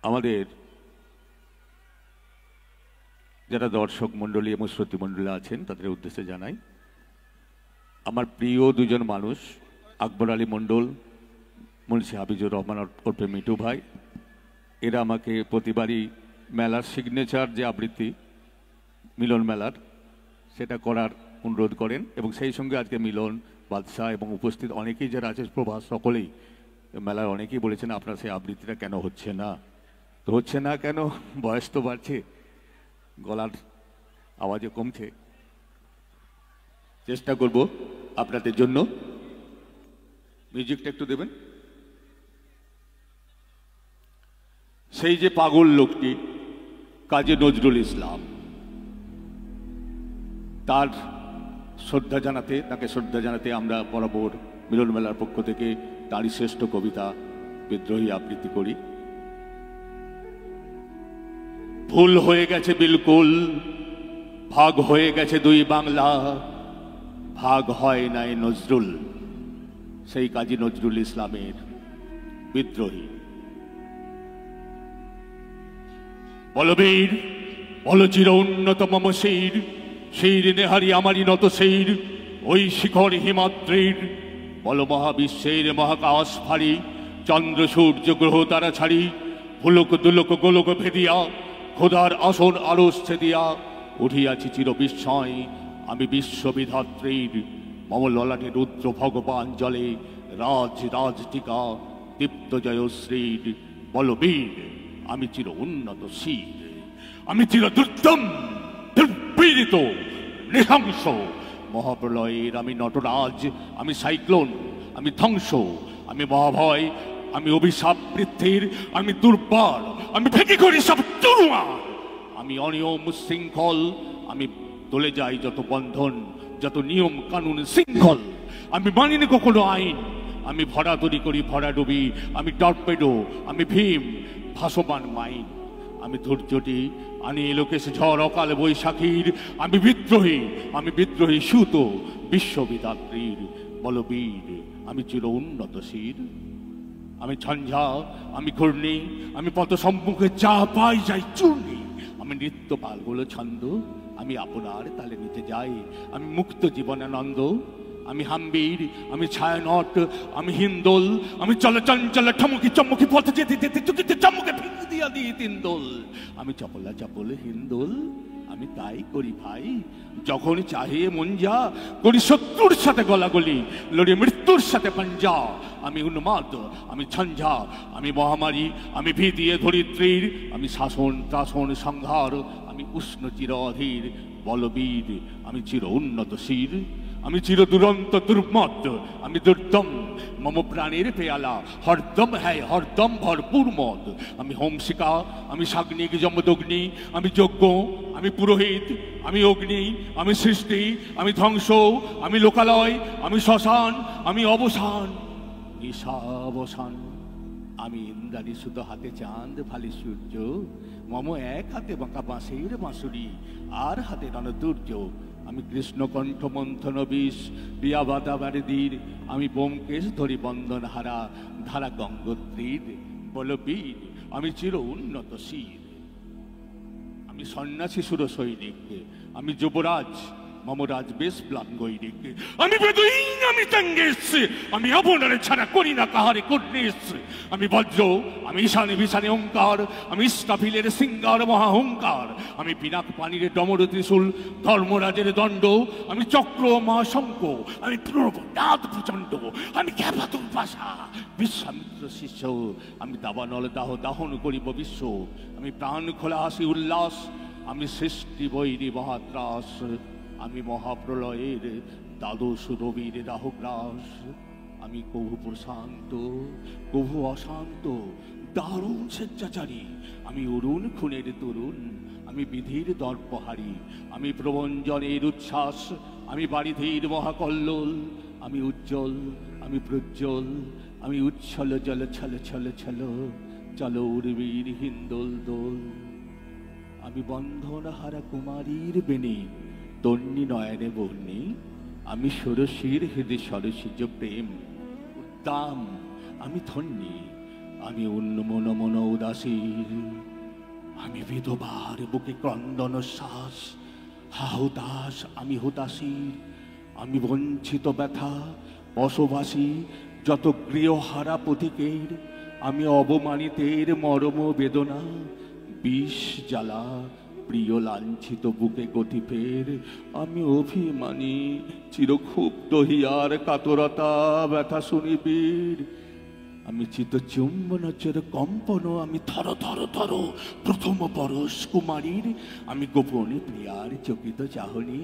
আমাদের যারা দর্শক মণ্ডলী এবং শ্রোতী মণ্ডলী আছেন তাদের উদ্দেশ্যে জানাই, আমার প্রিয় দুজন মানুষ আকবর আলী মণ্ডল, মুন্সি হাফিজুর রহমান ওরফে মিটু ভাই, এরা আমাকে প্রতিবারই মেলার সিগনেচার যে আবৃত্তি মিলন মেলার সেটা করার অনুরোধ করেন এবং সেই সঙ্গে আজকে মিলন বাদশাহ এবং উপস্থিত অনেকেই যারা আছে প্রভাস সকলেই মেলার অনেকেই বলেছেন আপনার সেই আবৃত্তিটা কেন হচ্ছে না। তো হচ্ছে না কেন, বয়স তো বাড়ছে, গলার আওয়াজে কমছে, চেষ্টা করব আপনাদের জন্য। মিউজিকটা একটু দেবেন। সেই যে পাগল লোকটি কাজী নজরুল ইসলাম, তার শ্রদ্ধা জানাতে, তাকে শ্রদ্ধা জানাতে আমরা বরাবর মিলন মেলার পক্ষ থেকে তারই শ্রেষ্ঠ কবিতা বিদ্রোহী আবৃত্তি করি। ভুল হয়ে গেছে বিলকুল, ভাগ হয়ে গেছে দুই বাংলা, ভাগ হয় নাই নজরুল, সেই কাজী নজরুল ইসলামের বিদ্রোহী। বলবীর বল চির উন্নত মম শির, শির নেহারি আমারই নত শির, ওই শিখর হিমাদ্রির। বল মহাবিশ্বের মহাকাশ ফাড়ি, চন্দ্র সূর্য গ্রহ তারা ছাড়ি, ভুলক দুলক গোলক ভেদিয়া, খোদার আসন আরস ছেদিয়া, উঠিয়াছি চির বিস্ময় আমি বিশ্ববিধাত্রীর। মম ললাটে রুদ্র ভগবান জলে, রাজ রাজ টিকা দীপ্ত জয়শ্রীর। বলবীর আমি চির উন্নত শির, আমি চির দুর্দম দুর্পীড়িত নৃশংস, মহাপ্রলয়ের আমি নটরাজ, আমি সাইক্লোন, আমি ধ্বংস, আমি মহাভয়, আমি অভিশাপ বৃদ্ধির, আমি দুর্বল, আমি ভেঙে করি সব দুর্মার, আমি অনিয়ম শৃঙ্খল, আমি তোলে যাই যত বন্ধন, যত নিয়ম কানুন শৃঙ্খল, আমি মানি না কখনো আইন, আমি ভরা তৈরি করি ভরা ডুবি, আমি টর্পেডো, আমি ভীম ভাসমান মাইন, আমি ধৈর্যটি আনি লোকেশ ঝড় অকাল বৈশাখীর, আমি বিদ্রোহী, আমি বিদ্রোহী সুত বিশ্ববিধাত্রীর। বলবীর আমি চির উন্নত শির, আমি ঝঞ্ঝা, আমি ঘূর্ণি, আমি পথ সম্মুখে যা পাই যাই চূর্ণি, আমি নৃত্য পালগুলো ছন্দ, আমি আপনার তালে নিতে যাই, আমি মুক্ত জীবনানন্দ, আমি হাম্বির, আমি ছায়ানট, আমি হিন্দোল, আমি চলচঞ্চল ঠমকি চমকি পথে যেতে যেতে চুকিতে চমকে ফিরে দিয়া দিয়ে তিনদোল, আমি চপলা চপল হিন্দোল, আমি তাই করি ভাই যখন চাহে মন যা, করি শত্রুর সাথে গলাগলি, লড়ি মৃত্যুর সাথে পাঞ্জা, আমি উন্মাদ, আমি ঝঞ্ঝা, আমি মহামারী, আমি ভীতিয়ে ধরিত্রীর, আমি শাসন ত্রাসন সংহার, আমি উষ্ণ চির অধীর। বলবীর আমি চির উন্নত শির, আমি চির দুরন্ত দুর্মদ, আমি দুর্দম, মম প্রাণের পেয়ালা হরদম হ্যায় হরদম ভরপুর মদ, আমি হোমশিকা, আমি সাগ্নিক যমদগ্নি, আমি যজ্ঞ, আমি পুরোহিত, আমি অগ্নি, আমি সৃষ্টি, আমি ধ্বংস, আমি লোকালয়, আমি শ্মশান, আমি অবসান ঈশাবসান, আমি ইন্দ্রাণী সুত হাতে চাঁদ ফালি সূর্য, মম এক হাতে বাঁকা বাঁশের বাঁশুরি, আর হাতে রণদুর্য, আমি কৃষ্ণকণ্ঠ মন্থন বিষ প্রিয়া বাদাবারীর, আমি বোমকেশ ধরি বন্দন হারা ধারা গঙ্গোত্রীর। বলবীর আমি চির উন্নত শির, আমি সন্ন্যাসী সুর সৈনিক, আমি যুবরাজ মমরাজ বেশ প্লাঙ্গৈরিক, আমি বেদুইন, আমি তাঙ্গেশ, আমি আপনারে ছাড়া করি না কাহারে কর্ণেশ, আমি বজ্র, আমি ঈশানে বিশানে ওঙ্কার, আমি ইস্কাফিলের সিঙ্গার মহাহংকার, আমি পিনাক পানির ডমর ত্রিশূল ধর্মরাজের দণ্ড, আমি চক্র মহাশঙ্ক, আমি প্রভনাথ প্রচণ্ড, আমি খ্যাপাতুর পাশা বিশ্বামিত্র শিষ্য, আমি দাবানল দাহ দাহন করিব বিশ্ব, আমি প্রাণ খোলা হাসি উল্লাস, আমি সৃষ্টি বৈরী মহাত্রাস, আমি মহাপ্রলয়ের দ্বাদশ রবির রাহুগ্রাস, আমি কভু প্রশান্ত কভু অশান্ত দারুণ স্বেচ্ছাচারী, আমি অরুণ খুনের তরুণ, আমি বিধির দর্পহারী, আমি প্রবঞ্জনের উচ্ছ্বাস, আমি বারিধির মহাকল্লোল, আমি উজ্জ্বল, আমি প্রজ্জ্বল, আমি উচ্ছল জল ছল ছল ছল চলো উর্বীর হিন্দোল দোল, আমি বন্ধন হারা কুমারীর বেণী তন্নি নয়নে বর্ণি, আমি ষোড়শীর হৃদয় সরসিজ প্রেম উদ্দাম, আমি ধন্যী, আমি উন্মন মন উদাসীর, আমি বিধবার বুকে ক্রন্দন শ্বাস, হাহুতাস আমি হুতাশীর, আমি বঞ্চিত ব্যথা বসবাসী যত গৃহহারা পথিকের, আমি অবমানিতের মরম বেদনা বিষ জ্বালা প্রিয় লাঞ্ছিত বুকে গতিপের, আমি অভিমানী চিরক্ষুব্ধ হিয়ার কাতরতা ব্যথা শুনিবীর, আমি চিত চুম্বনচের কম্পন, আমি থর থর থর প্রথম পরশ কুমারীর, আমি গোপনে প্রিয়ার চকিত চাহনি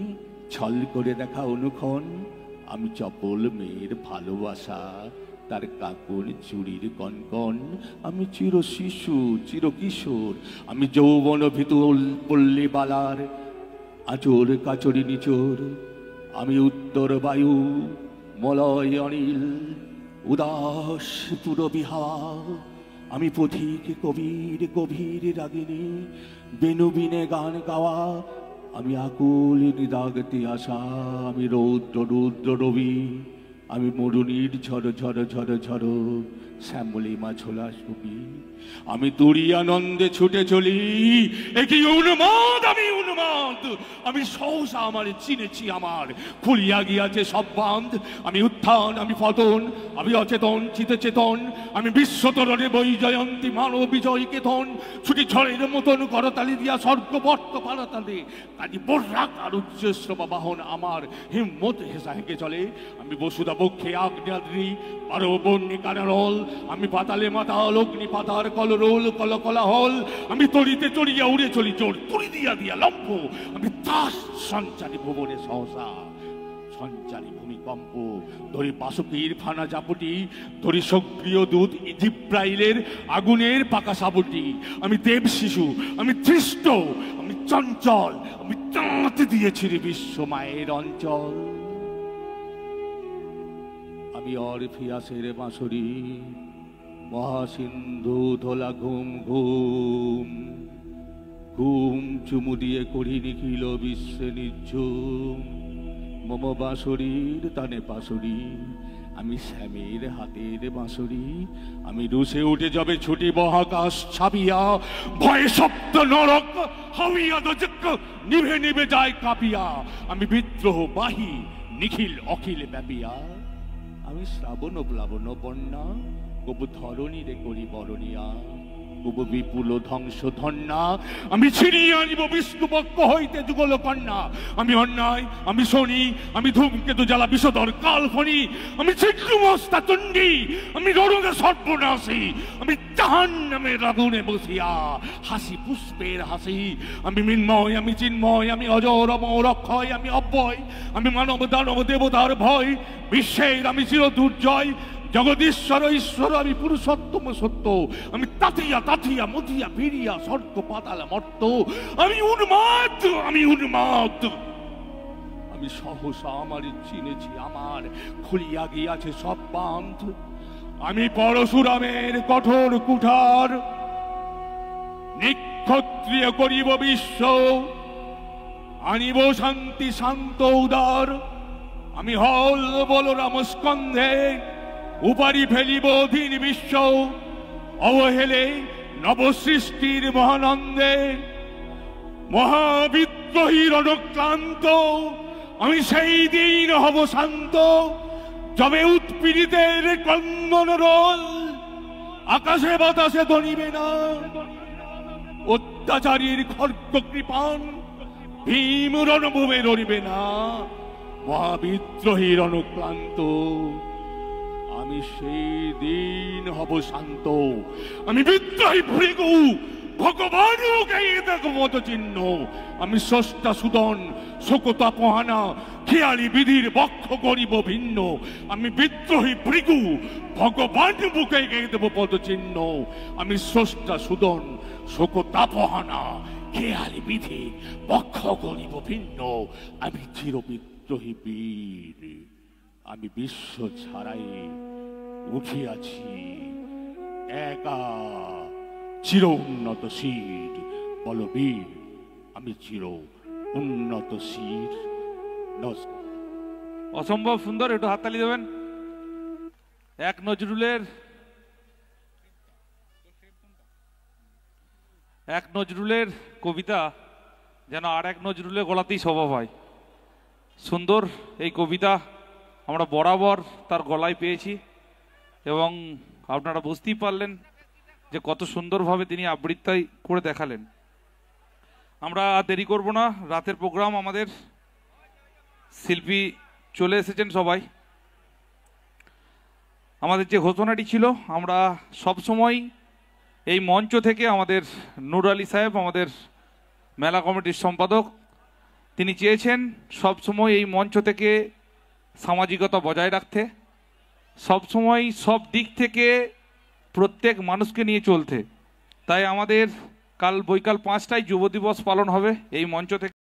ছল করে দেখা অনুক্ষণ, আমি চপল মেয়ের ভালোবাসা তার কাকুর চুরির কনকন, আমি চির শিশু চির কিশোর, আমি যৌবন ভিতুল পল্লী বালার আচর কাচরি নিচোর, আমি উত্তর বায়ু মলয় অনিল উদাস পুরবী হাওয়া, আমি পথিক কবির গভীর রাগিনী বেনুবিনে গান গাওয়া, আমি আকুল নিদাগতি আশা, আমি রৌদ্র রুদ্র রবি, আমি মরুণীর ঝড় ঝড় ঝড় ঝড় শ্যামলিমা ছোলা ছবি, আমি তুরি আনন্দে ছুটে চলি, একই উন্মাদ আমি উন্মাদ, আমি সহসা আমার চিনেছি আমার খুলিয়া গিয়াছে সব বাঁধ, আমি উত্থান আমি পতন, আমি অচেতন চিতে চেতন, আমি বিশ্বতরণে বই জয়ন্তী মানব বিজয় কেতন, ছুটি ঝড়ের মতন করতালি দিয়া স্বর্গবর্ত পালাতালে, কাজী বর্রাক আর উচ্চশ্রবা বাহন আমার হিম্মত হেসা হেঁকে চলে, আমি বসুধা বক্ষে আগ্নেয়াদ্রি আরো বন্যে কানারল, আমি পাতালে মাতাল অগ্নি পাতার কলরোল কলকলাহল, আমি তড়িতে চড়িয়া উড়ে চলি জোর তুড়ি দিয়া দিয়া লম্ফ, আমি তাস সঞ্চারী ভুবনে সহসা সঞ্চারী ভূমিকম্প, ধরি বাসুকীর ফানা জাপটি, ধরি সক্রিয় দূত জিব্রাইলের আগুনের পাকা সাবটি, আমি দেব শিশু আমি ধৃষ্ট আমি চঞ্চল, আমি চাঁদ দিয়েছি বিশ্ব মায়ের অঞ্চল, আমি অরফিয়াসের বাঁশরি মহাসিন্ধু ধোলা ঘুম ঘুম, ঘুম চুমু দিয়ে করি নিখিল বিশ্বে নিঝুম, মম বাঁশরীর তানে পাশরি, আমি শ্যামের হাতের বাঁশরি, আমি রুসে উঠে যাবে ছুটি মহাকাশ ছাপিয়া, ভয়ে সপ্ত নরক হাউইয়া দজক নিভে নিভে যায় কাঁপিয়া, আমি বিদ্রোহ বাহি নিখিল অখিল ব্যাপিয়া, আমি শ্রাবণ প্লাবন বন্যা কবু ধরণীরে করি বরণিয়া, কবু বিপুল ধ্বংস ধন্যা, আমি ছিনিয়ে আনিব বিষ্ণুপক্ষ হইতে যুগল কন্যা, আমি অন্যায় আমি শনি আমি ধূমকেতু জ্বালা বিষধর কালফনি, আমি ছিদ্রমস্তা চণ্ডী আমি রণে সর্বনাশী, আমি জাহান্নামের আগুনে বসিয়া হাসি পুষ্পের হাসি, আমি মৃন্ময় আমি চিন্ময় আমি অজর অমর অক্ষয় আমি অব্যয়, আমি মানব দানব দেবতার ভয়, বিশ্বের আমি চির দুর্জয়, জগদীশ্বর ঈশ্বর আমি পুরুষোত্তম সত্য, আমি তাতিয়া তাতিয়া মতিয়া ভিড়িয়া স্বর্গ পাতাল মর্ত, আমি উন্মাদ আমি উন্মাদ, আমি সহসা আমার চিনেছি আমার খুলিয়া গিয়াছে সব বাঁধ, আমি পরশুরামের কঠোর কুঠার নিক্ষত্রিয় করিব বিশ্ব, আনিব শান্তি শান্ত উদার, আমি হল বলরাম স্কন্ধে উপারি ফেলিব অধীন বিশ্ব, অবহেলে নবসৃষ্টির মহানন্দে, মহাবিদ্রোহীর অনুক্লান্ত আমি সেই দিন হব শান্ত, যবে উৎপীড়িতের ক্রন্দন রোল আকাশে বাতাসে ধরিবে না, অত্যাচারীর খর্গ কৃপান ভীম রণভূমে ররিবে না, মহাবিদ্রোহীর অনুক্লান্ত আমি সেই দিন হব শান্ত, আমি বিদ্রোহী ভৃগু ভগবান মত চিহ্ন, আমি স্রষ্টা সুদন শোকতা পোহানা খেয়ালি বিধির বক্ষ করিব ভিন্ন, আমি বিদ্রোহী ভৃগু ভগবান বুকে গেয়ে দেব পদচিহ্ন, আমি স্রষ্টা সুদন শোকতা পোহানা খেয়ালি বিধি বক্ষ করিব ভিন্ন, আমি চির বিদ্রোহী বীর, আমি বিশ্ব ছাড়াই উঠিয়াছি একা চির উন্নত শির, বলবীর আমি চির উন্নত শির। নমস্কার। অসম্ভব সুন্দর, একটু হাততালি দেবেন। এক নজরুলের এক নজরুলের কবিতা যেন আর এক নজরুলের গলাতেই স্বভাব হয়। সুন্দর এই কবিতা আমরা বরাবর তার গলায় পেয়েছি এবং আপনারা বুঝতেই পারলেন যে কত সুন্দরভাবে তিনি আবৃত্তি করে দেখালেন। আমরা দেরি করব না, রাতের প্রোগ্রাম আমাদের, শিল্পী চলে এসেছেন সবাই। আমাদের যে ঘোষণাটি ছিল, আমরা সব সময় এই মঞ্চ থেকে আমাদের নূর আলী সাহেব, আমাদের মেলা কমিটির সম্পাদক, তিনি চেয়েছেন সব সময় এই মঞ্চ থেকে সামাজিকতা বজায় রাখতে, সব সময় সব দিক থেকে প্রত্যেক মানুষকে নিয়ে চলতে। তাই আমাদের কাল বৈকাল 5টায় যুব দিবস পালন হবে এই মঞ্চ থেকে।